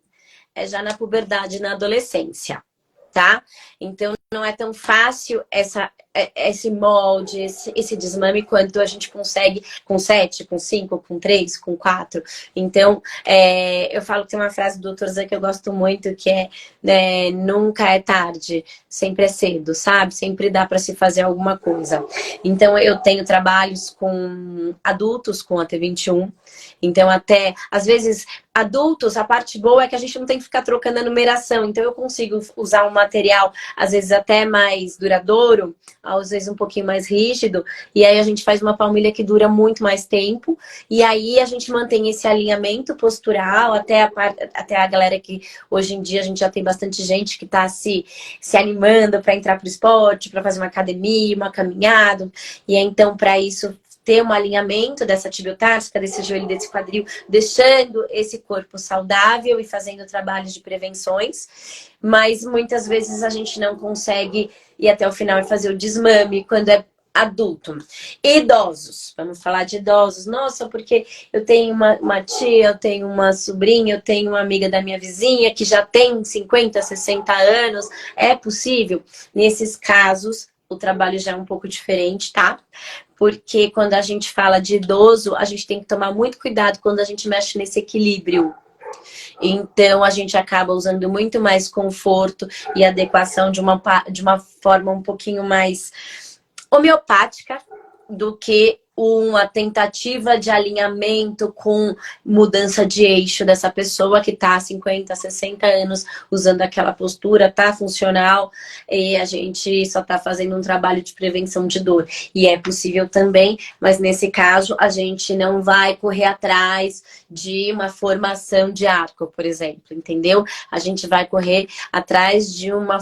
S2: é já na puberdade, na adolescência, tá? Então, não é tão fácil esse molde, esse desmame, quanto a gente consegue com 7, com 5, com 3, com 4. Então, eu falo que tem uma frase do Dr. Zé que eu gosto muito, que é, né, nunca é tarde, sempre é cedo, sabe? Sempre dá para se fazer alguma coisa. Então, eu tenho trabalhos com adultos com a T21. Então, até, às vezes, adultos, a parte boa é que a gente não tem que ficar trocando a numeração. Então, eu consigo usar um material, às vezes, até mais duradouro, às vezes um pouquinho mais rígido, e aí a gente faz uma palmilha que dura muito mais tempo, e aí a gente mantém esse alinhamento postural, até a galera que hoje em dia a gente já tem bastante gente que está se animando para entrar para o esporte, para fazer uma academia, uma caminhada, e então, para isso, ter um alinhamento dessa tibiotársca, desse joelho, desse quadril, deixando esse corpo saudável e fazendo trabalhos de prevenções, mas muitas vezes a gente não consegue ir até o final e fazer o desmame quando é adulto. Idosos, vamos falar de idosos. Nossa, porque eu tenho uma tia, eu tenho uma sobrinha, eu tenho uma amiga da minha vizinha que já tem 50, 60 anos. É possível? Nesses casos, o trabalho já é um pouco diferente, tá? Porque quando a gente fala de idoso, a gente tem que tomar muito cuidado quando a gente mexe nesse equilíbrio. Então, a gente acaba usando muito mais conforto e adequação de uma forma um pouquinho mais homeopática do que uma tentativa de alinhamento com mudança de eixo dessa pessoa que está há 50, 60 anos usando aquela postura, tá funcional, e a gente só está fazendo um trabalho de prevenção de dor. E é possível também, mas nesse caso a gente não vai correr atrás de uma formação de arco, por exemplo, entendeu? A gente vai correr atrás de um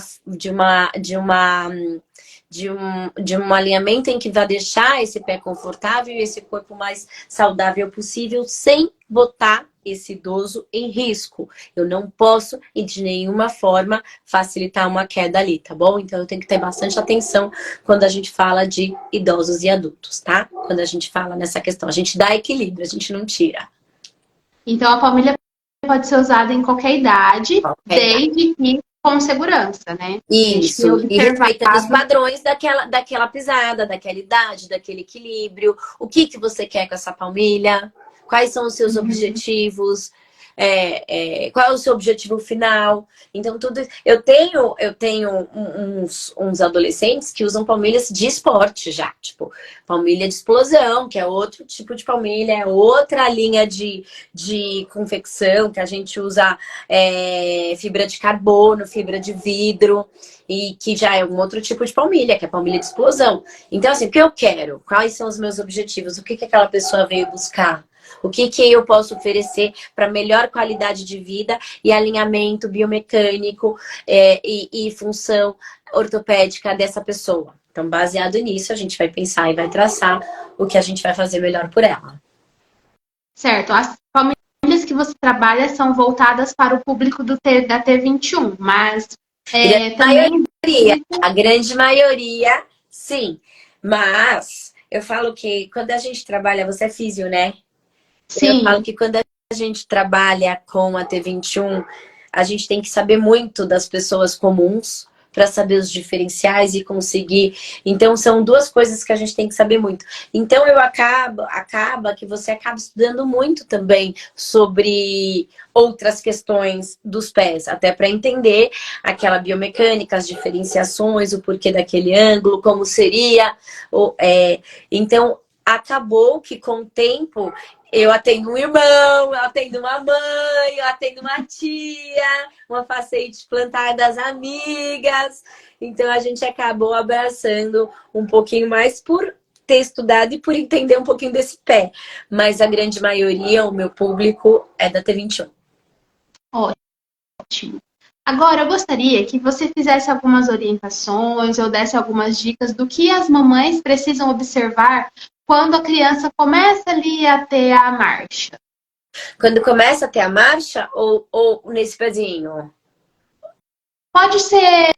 S2: alinhamento em que vai deixar esse pé confortável e esse corpo mais saudável possível, sem botar esse idoso em risco. Eu não posso, e de nenhuma forma, facilitar uma queda ali, tá bom? Então, eu tenho que ter bastante atenção quando a gente fala de idosos e adultos, tá? Quando a gente fala nessa questão. A gente dá equilíbrio, a gente não tira.
S1: Então, a palmilha pode ser usada em qualquer idade,
S2: Qualquer idade.
S1: desde que com segurança, né? A gente tem
S2: Isso, e respeitando os
S1: observado.
S2: padrões daquela pisada, daquela idade, daquele equilíbrio. O que você quer com essa palmilha? Quais são os seus objetivos? Qual é o seu objetivo final? Então, tudo. Eu tenho uns adolescentes que usam palmilhas de esporte já, tipo, palmilha de explosão, que é outro tipo de palmilha, é outra linha de confecção, que a gente usa fibra de carbono, fibra de vidro, e que já é um outro tipo de palmilha, que é palmilha de explosão. Então, assim, o que eu quero? Quais são os meus objetivos? O que aquela pessoa veio buscar? O que eu posso oferecer para melhor qualidade de vida e alinhamento biomecânico e função ortopédica dessa pessoa? Então, baseado nisso, a gente vai pensar e vai traçar o que a gente vai fazer melhor por ela.
S1: Certo. As palmilhas que você trabalha são voltadas para o público da T21, mas também.
S2: A grande maioria, sim. Mas eu falo que quando a gente trabalha, você é físio, né? Eu falo
S1: Sim.
S2: que quando a gente trabalha com a T21, a gente tem que saber muito das pessoas comuns para saber os diferenciais e conseguir. Então, são duas coisas que a gente tem que saber muito. Então, acaba que você acaba estudando muito também sobre outras questões dos pés, até para entender aquela biomecânica, as diferenciações, o porquê daquele ângulo, como seria. Então, acabou que com o tempo eu atendo um irmão, eu atendo uma mãe, eu atendo uma tia, uma facete plantar das amigas. Então a gente acabou abraçando um pouquinho mais por ter estudado e por entender um pouquinho desse pé. Mas a grande maioria, o meu público, é da T21.
S1: Ótimo. Agora, eu gostaria que você fizesse algumas orientações ou desse algumas dicas do que as mamães precisam observar quando a criança começa ali a ter a marcha?
S2: Quando começa a ter a marcha ou nesse pezinho?
S1: Pode ser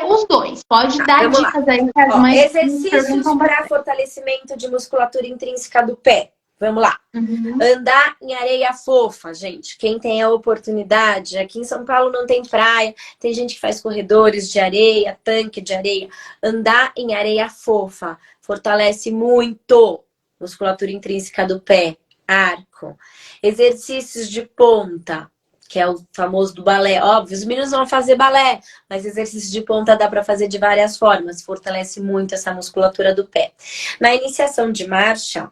S1: os dois. Pode dar
S2: Vamos lá.
S1: dicas aí que as
S2: Ó,
S1: mães
S2: exercícios
S1: perguntam
S2: para
S1: bastante.
S2: fortalecimento de musculatura intrínseca do pé. Vamos lá.
S1: Uhum.
S2: Andar em areia fofa, gente. Quem tem a oportunidade, aqui em São Paulo não tem praia, tem gente que faz corredores de areia, tanque de areia. Andar em areia fofa fortalece muito musculatura intrínseca do pé, arco. Exercícios de ponta, que é o famoso do balé. Óbvio, os meninos vão fazer balé, mas exercício de ponta dá para fazer de várias formas. Fortalece muito essa musculatura do pé. Na iniciação de marcha,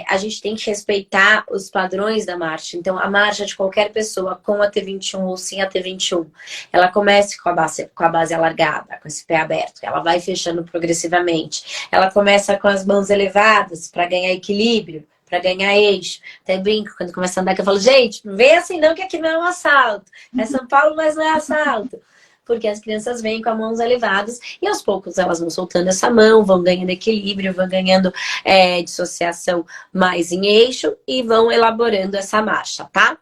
S2: a gente tem que respeitar os padrões da marcha. Então, a marcha de qualquer pessoa com a T21 ou sem a T21, ela começa com a base alargada, com esse pé aberto. Ela vai fechando progressivamente. Ela começa com as mãos elevadas para ganhar equilíbrio, para ganhar eixo. Até brinco quando começa a andar, que eu falo, gente, não vem assim não, que aqui não é um assalto. É São Paulo, mas não é assalto. Porque as crianças vêm com as mãos elevadas e aos poucos elas vão soltando essa mão, vão ganhando equilíbrio, vão ganhando dissociação mais em eixo e vão elaborando essa marcha, tá?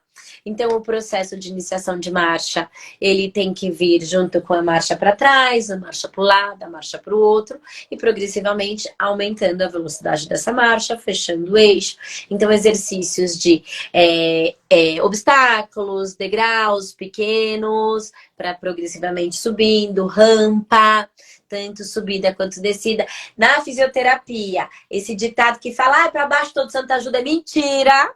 S2: Então, o processo de iniciação de marcha, ele tem que vir junto com a marcha para trás, a marcha para o lado, a marcha para o outro, e progressivamente aumentando a velocidade dessa marcha, fechando o eixo. Então, exercícios de obstáculos, degraus pequenos, para progressivamente subindo, rampa, tanto subida quanto descida. Na fisioterapia, esse ditado que fala, para baixo todo santo ajuda, é mentira.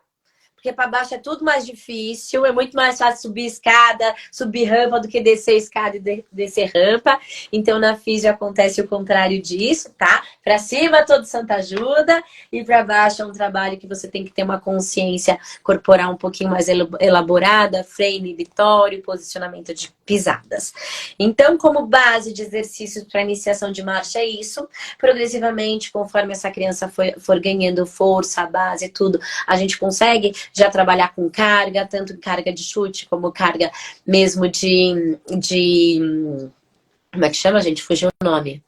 S2: Porque para baixo é tudo mais difícil, é muito mais fácil subir escada, subir rampa do que descer escada e descer rampa. Então na físio acontece o contrário disso, tá? Para cima todo santo ajuda e para baixo é um trabalho que você tem que ter uma consciência corporal um pouquinho mais elaborada, freio inibitório, posicionamento de pisadas. Então, como base de exercícios para iniciação de marcha é isso. Progressivamente, conforme essa criança for ganhando força, base, tudo, a gente consegue já trabalhar com carga, tanto carga de chute como carga mesmo de como é que chama, gente? Fugiu o nome.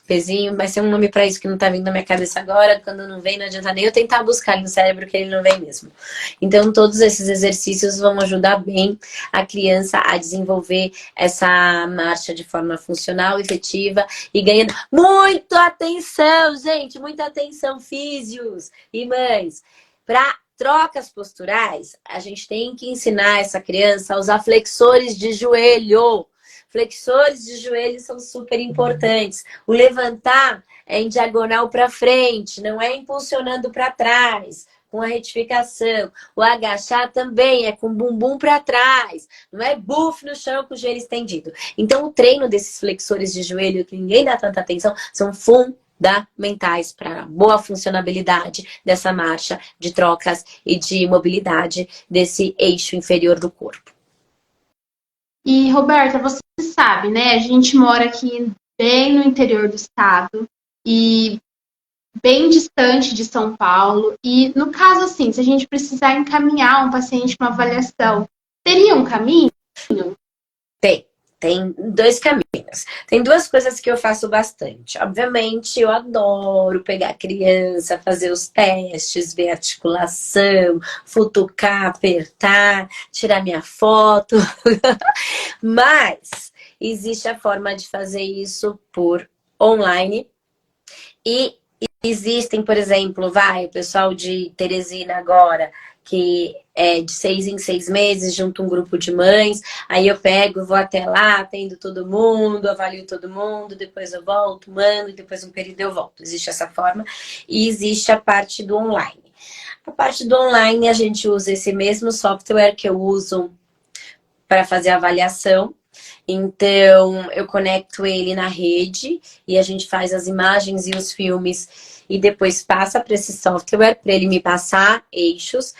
S2: Pezinho, vai ser um nome para isso que não tá vindo na minha cabeça agora. Quando não vem, não adianta nem eu tentar buscar ali no cérebro, que ele não vem mesmo. Então, todos esses exercícios vão ajudar bem a criança a desenvolver essa marcha de forma funcional, efetiva e ganhando muita atenção, gente, muita atenção, físios e mães. Para trocas posturais, a gente tem que ensinar essa criança a usar flexores de joelho. Flexores de joelho são super importantes. O levantar é em diagonal para frente, não é impulsionando para trás, com a retificação. O agachar também é com o bumbum para trás, não é buff no chão com o joelho estendido. Então, o treino desses flexores de joelho, que ninguém dá tanta atenção, são fundamentais para a boa funcionabilidade dessa marcha de trocas e de mobilidade desse eixo inferior do corpo.
S1: E, Roberta, você sabe, né? A gente mora aqui bem no interior do estado e bem distante de São Paulo. E, no caso, assim, se a gente precisar encaminhar um paciente para uma avaliação, teria um caminho?
S2: Tem dois caminhos. Tem duas coisas que eu faço bastante. Obviamente, eu adoro pegar a criança, fazer os testes, ver articulação, futucar, apertar, tirar minha foto. Mas existe a forma de fazer isso por online. E existem, por exemplo, o pessoal de Teresina agora, que é de 6 em 6 meses, junto um grupo de mães, aí eu pego, vou até lá, atendo todo mundo, avalio todo mundo, depois eu volto, mando, depois um período eu volto. Existe essa forma e existe a parte do online. A parte do online, a gente usa esse mesmo software que eu uso para fazer a avaliação. Então, eu conecto ele na rede e a gente faz as imagens e os filmes e depois passa para esse software para ele me passar eixos.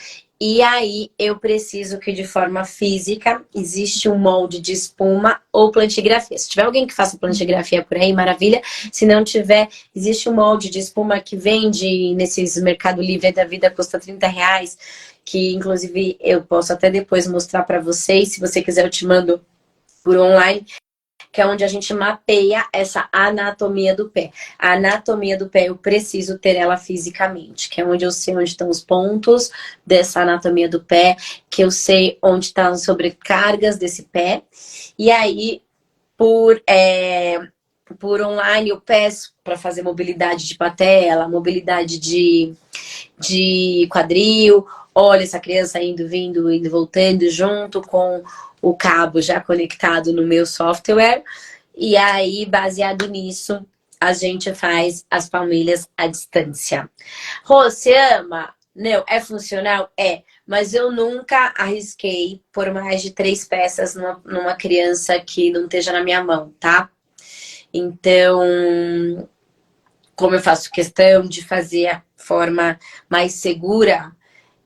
S2: E aí eu preciso que de forma física existe um molde de espuma ou plantigrafia. Se tiver alguém que faça plantigrafia por aí, maravilha. Se não tiver, existe um molde de espuma que vende nesses Mercado Livre da vida, custa R$30, que inclusive eu posso até depois mostrar para vocês. Se você quiser, eu te mando por online. que é onde a gente mapeia essa anatomia do pé. A anatomia do pé, eu preciso ter ela fisicamente, que é onde eu sei onde estão os pontos dessa anatomia do pé, que eu sei onde estão as sobrecargas desse pé. E aí, por online, eu peço para fazer mobilidade de patela, mobilidade de quadril. Olha essa criança indo, vindo, indo, voltando, junto com o cabo já conectado no meu software. E aí, baseado nisso, a gente faz as palmilhas à distância. Rô, você ama? Não, é funcional? É. Mas eu nunca arrisquei por mais de 3 peças numa criança que não esteja na minha mão, tá? Então, como eu faço questão de fazer a forma mais segura,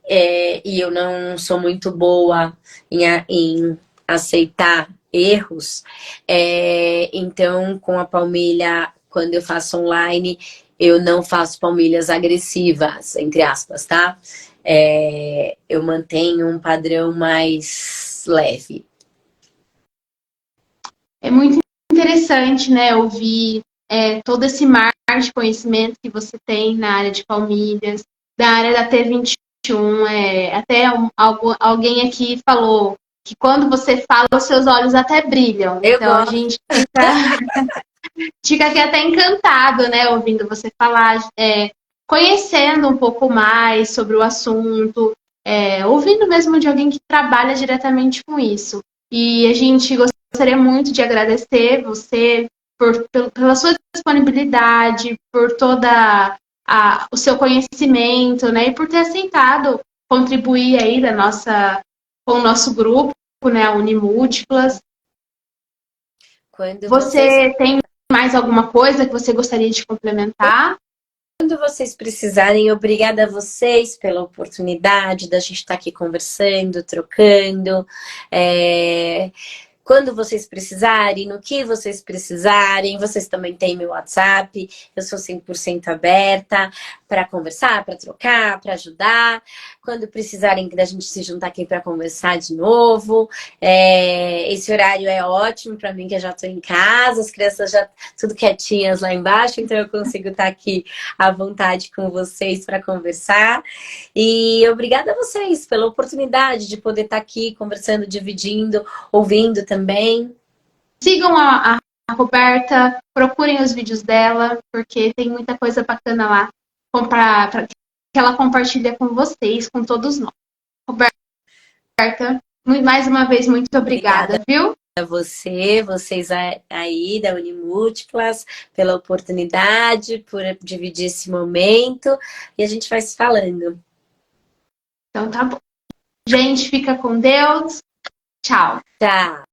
S2: e eu não sou muito boa em aceitar erros, então com a palmilha, quando eu faço online, eu não faço palmilhas agressivas, entre aspas, tá? Eu mantenho um padrão mais leve.
S1: É muito interessante, né, ouvir todo esse mar de conhecimento que você tem na área de palmilhas, da área da T21. Até alguém aqui falou que quando você fala, os seus olhos até brilham.
S2: Eu
S1: Então a
S2: gosto.
S1: gente fica aqui até encantado, né, ouvindo você falar, conhecendo um pouco mais sobre o assunto, ouvindo mesmo de alguém que trabalha diretamente com isso. E a gente gostaria muito de agradecer você pela sua disponibilidade, por toda o seu conhecimento, né, e por ter aceitado contribuir aí com o nosso grupo, né, a Unimúltiplas. Você tem mais alguma coisa que você gostaria de complementar?
S2: Quando vocês precisarem, obrigada a vocês pela oportunidade da gente estar aqui conversando, trocando. Quando vocês precisarem, no que vocês precisarem, vocês também têm meu WhatsApp, eu sou 100% aberta para conversar, para trocar, para ajudar. Quando precisarem da gente se juntar aqui para conversar de novo, esse horário é ótimo para mim, que eu já estou em casa, as crianças já tudo quietinhas lá embaixo, então eu consigo estar aqui à vontade com vocês para conversar. E obrigada a vocês pela oportunidade de poder estar aqui conversando, dividindo, ouvindo também.
S1: Sigam a Roberta, procurem os vídeos dela, porque tem muita coisa bacana lá que ela compartilha com vocês, com todos nós. Roberta, mais uma vez, muito obrigada, viu?
S2: A vocês aí da Unimúltiplas, pela oportunidade, por dividir esse momento, e a gente vai se falando.
S1: Então tá bom. Gente, fica com Deus. Tchau.
S2: Tchau.